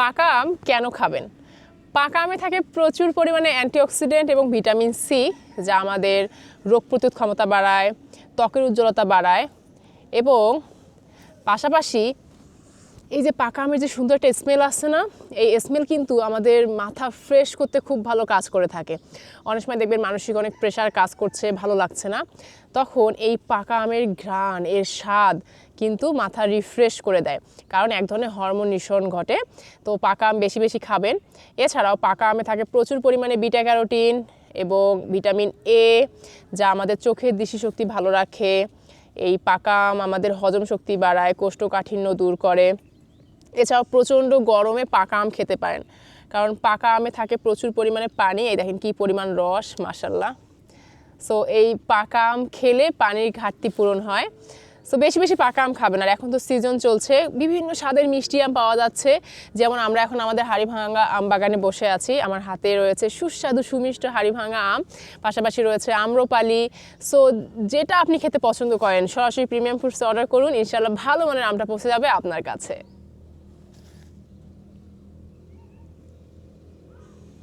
পাকা আম কেন খাবেন? পাকা আমে থাকে প্রচুর পরিমাণে অ্যান্টিঅক্সিডেন্ট এবং ভিটামিন সি, যা আমাদের রোগ প্রতিরোধ ক্ষমতা বাড়ায়, ত্বকের উজ্জ্বলতা বাড়ায় এবং পাশাপাশি এই যে পাকা আমের যে সুন্দর একটা স্মেল আসছে না, এই স্মেল কিন্তু আমাদের মাথা ফ্রেশ করতে খুব ভালো কাজ করে থাকে। অনেক সময় দেখবেন মানসিক অনেক প্রেশার কাজ করছে, ভালো লাগছে না, তখন এই পাকা আমের ঘ্রাণ, এর স্বাদ কিন্তু মাথা রিফ্রেশ করে দেয়, কারণ এক ধরনের হরমোন নিঃসরণ ঘটে। তো পাকা আম বেশি বেশি খাবেন। এছাড়াও পাকা আমে থাকে প্রচুর পরিমাণে বিটা ক্যারোটিন এবং ভিটামিন এ, যা আমাদের চোখের দৃষ্টিশক্তি ভালো রাখে। এই পাকা আম আমাদের হজম শক্তি বাড়ায়, কোষ্ঠকাঠিন্য দূর করে। এছাড়াও প্রচণ্ড গরমে পাকা আম খেতে পারেন, কারণ পাকা আমে থাকে প্রচুর পরিমাণে পানি। এই দেখেন কি পরিমাণ রস, মাশাল্লাহ। সো এই পাকা আম খেলে পানির ঘাটতি পূরণ হয়। সো বেশি বেশি পাকা আম খাবেন। আর এখন তো সিজন চলছে, বিভিন্ন স্বাদের মিষ্টি আম পাওয়া যাচ্ছে। যেমন আমরা এখন আমাদের হাড়িভাঙা আম বাগানে বসে আছি, আমার হাতে রয়েছে সুস্বাদু সুমিষ্ট হাড়িভাঙা আম, পাশাপাশি রয়েছে আম্রপালি। সো যেটা আপনি খেতে পছন্দ করেন সরাসরি প্রিমিয়াম ফুডসে অর্ডার করুন, ইনশাআল্লাহ ভালো মানের আমটা পৌঁছে যাবে আপনার কাছে।